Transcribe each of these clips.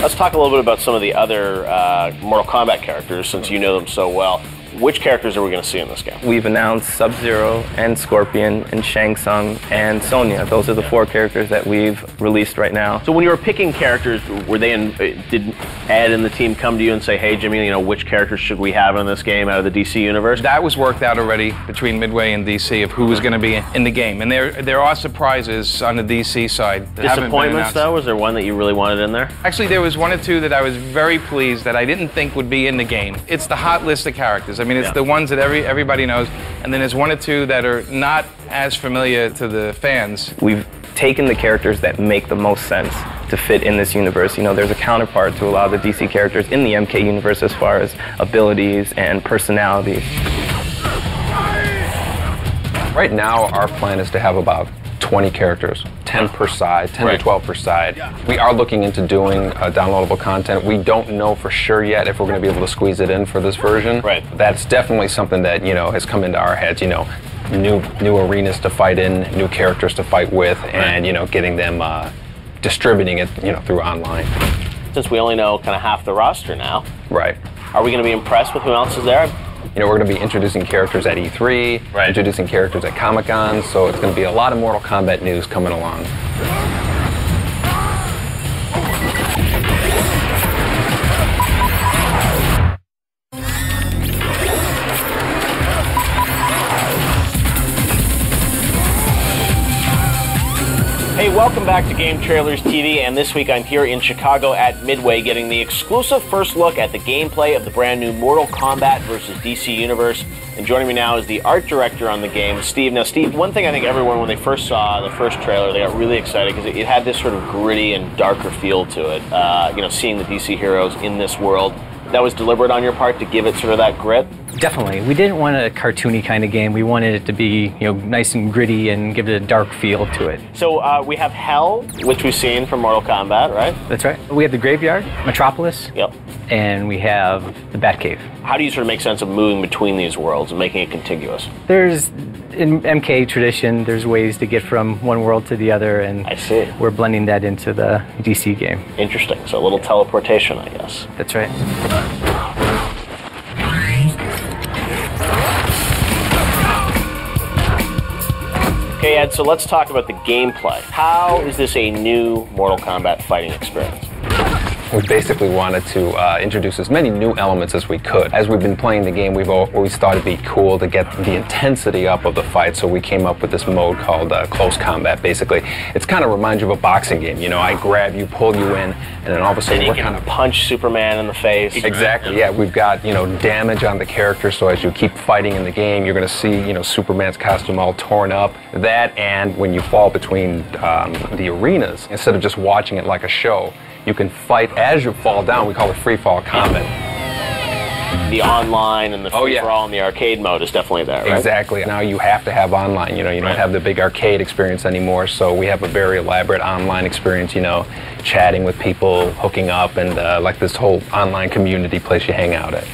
Let's talk a little bit about some of the other Mortal Kombat characters, since you know them so well. Which characters are we going to see in this game? We've announced Sub-Zero and Scorpion and Shang Tsung and Sonya. Those are the 4 characters that we've released right now. So when you were picking characters, were they did Ed and the team come to you and say, hey Jimmy, you know, which characters should we have in this game out of the DC universe? That was worked out already between Midway and DC of who was going to be in the game. And there are surprises on the DC side. Disappointments though? Was there one that you really wanted in there? Actually, there was 1 or 2 that I was very pleased that I didn't think would be in the game. It's the hot list of characters. I mean, it's the ones that everybody knows, and then there's 1 or 2 that are not as familiar to the fans. We've taken the characters that make the most sense to fit in this universe. You know, there's a counterpart to a lot of the DC characters in the MK universe as far as abilities and personalities. Right now, our plan is to have about 20 characters, 10 per side, 10 to 12 per side. We are looking into doing downloadable content. We don't know for sure yet if we're going to be able to squeeze it in for this version. Right. That's definitely something that, you know, has come into our heads, you know, new arenas to fight in, new characters to fight with, and, you know, getting them, distributing it, you know, through online. Since we only know kind of half the roster now. Right. Are we going to be impressed with who else is there? You know, we're going to be introducing characters at E3, introducing characters at Comic-Con, so it's going to be a lot of Mortal Kombat news coming along. Hey, welcome back to Game Trailers TV, and this week I'm here in Chicago at Midway getting the exclusive first look at the gameplay of the brand new Mortal Kombat vs. DC Universe. And joining me now is the art director on the game, Steve. Now, Steve, one thing I think everyone, when they first saw the first trailer, they got really excited because it had this sort of gritty and darker feel to it. You know, seeing the DC heroes in this world. That was deliberate on your part to give it sort of that grit? Definitely. We didn't want a cartoony kind of game. We wanted it to be, you know, nice and gritty and give it a dark feel to it. So we have Hell, which we've seen from Mortal Kombat, right? That's right. We have the Graveyard, Metropolis, yep, and we have the Batcave. How do you sort of make sense of moving between these worlds and making it contiguous? There's, in MK tradition, there's ways to get from one world to the other, and I see. We're blending that into the DC game. Interesting. So a little teleportation, I guess. That's right. Okay, Ed, so let's talk about the gameplay. How is this a new Mortal Kombat fighting experience? We basically wanted to introduce as many new elements as we could. As we've been playing the game, we've always thought it'd be cool to get the intensity up of the fight, so we came up with this mode called Close Combat, basically. It's kind of reminds you of a boxing game. You know, I grab you, pull you in, and then all of a sudden we're kind of punch Superman in the face. Exactly, yeah. We've got, you know, damage on the character, so as you keep fighting in the game, you're going to see, you know, Superman's costume all torn up. That, and when you fall between the arenas, instead of just watching it like a show, you can fight as you fall down. We call it free fall combat. The online and the free-for-all and the arcade mode is definitely there, right? Exactly. Now you have to have online. You know, you don't have the big arcade experience anymore, so we have a very elaborate online experience, you know, chatting with people, hooking up, and like this whole online community place you hang out at.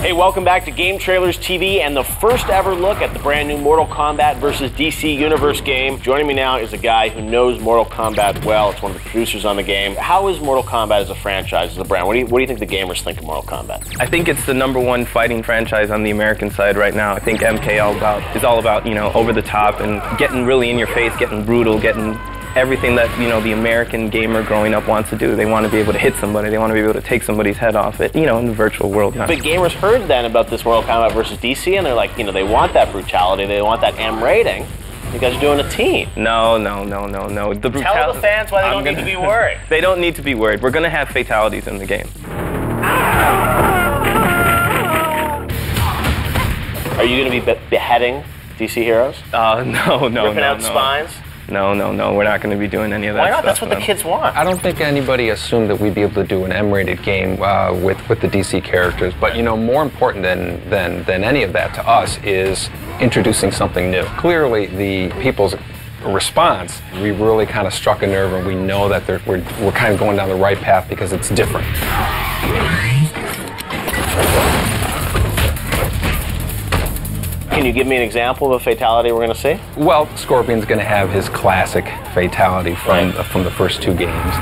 Hey, welcome back to Game Trailers TV and the first ever look at the brand new Mortal Kombat vs. DC Universe game. Joining me now is a guy who knows Mortal Kombat well. It's one of the producers on the game. How is Mortal Kombat as a franchise, as a brand? What do you think the gamers think of Mortal Kombat? I think it's the #1 fighting franchise on the American side right now. I think MK is all about, you know, over the top and getting really in your face, getting brutal, getting everything that, you know, the American gamer growing up wants to do. They want to be able to hit somebody. They want to be able to take somebody's head off it, you know, in the virtual world. But gamers heard then about this Mortal Kombat versus DC, and they're like, you know, they want that brutality. They want that M rating. You guys are doing a team. No. Tell the fans why they don't need to be worried. They don't need to be worried. We're going to have fatalities in the game. Are you going to be beheading DC heroes? No. Ripping out spines? No, we're not going to be doing any of that. Why not? Stuff, That's what the kids want. I don't think anybody assumed that we'd be able to do an M-rated game with the DC characters, but, you know, more important than any of that to us is introducing something new. Clearly, the people's response, we really kind of struck a nerve, and we know that we're kind of going down the right path because it's different. Can you give me an example of a fatality we're going to see? Well, Scorpion's going to have his classic fatality from the first 2 games.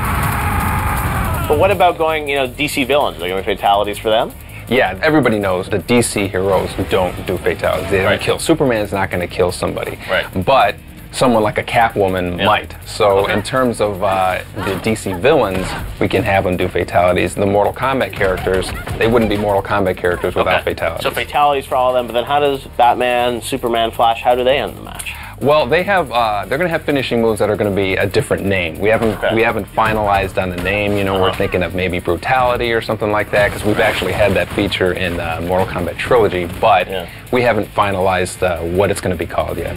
But what about going, DC villains? Are there going to be fatalities for them? Yeah, everybody knows the DC heroes don't do fatalities. They don't kill. Superman's not going to kill somebody. Right. But someone like a Catwoman might. So in terms of the DC villains, we can have them do fatalities. The Mortal Kombat characters, they wouldn't be Mortal Kombat characters without fatalities. So fatalities for all of them, but then how does Batman, Superman, Flash, how do they end the match? Well, they're going to have finishing moves that are going to be a different name. We haven't finalized on the name. We're thinking of maybe brutality or something like that, because we've actually had that feature in Mortal Kombat Trilogy, but we haven't finalized what it's going to be called yet.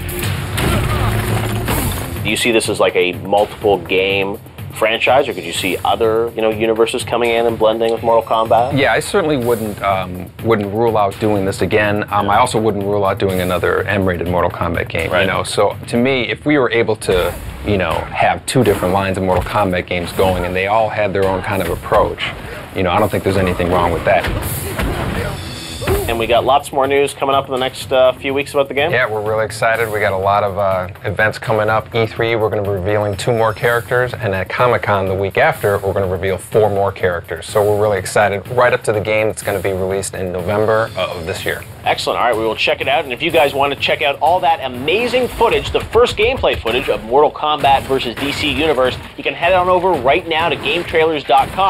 Do you see this as like a multiple game franchise, or could you see other universes coming in and blending with Mortal Kombat? Yeah, I certainly wouldn't rule out doing this again. I also wouldn't rule out doing another M-rated Mortal Kombat game. So to me, if we were able to have 2 different lines of Mortal Kombat games going and they all had their own kind of approach, I don't think there's anything wrong with that. And we got lots more news coming up in the next few weeks about the game? Yeah, we're really excited. We got a lot of events coming up. E3, we're going to be revealing 2 more characters, and at Comic-Con the week after, we're going to reveal 4 more characters. So we're really excited, right up to the game that's going to be released in November of this year. Excellent. All right, we will check it out. And if you guys want to check out all that amazing footage, the first gameplay footage of Mortal Kombat versus DC Universe, you can head on over right now to GameTrailers.com.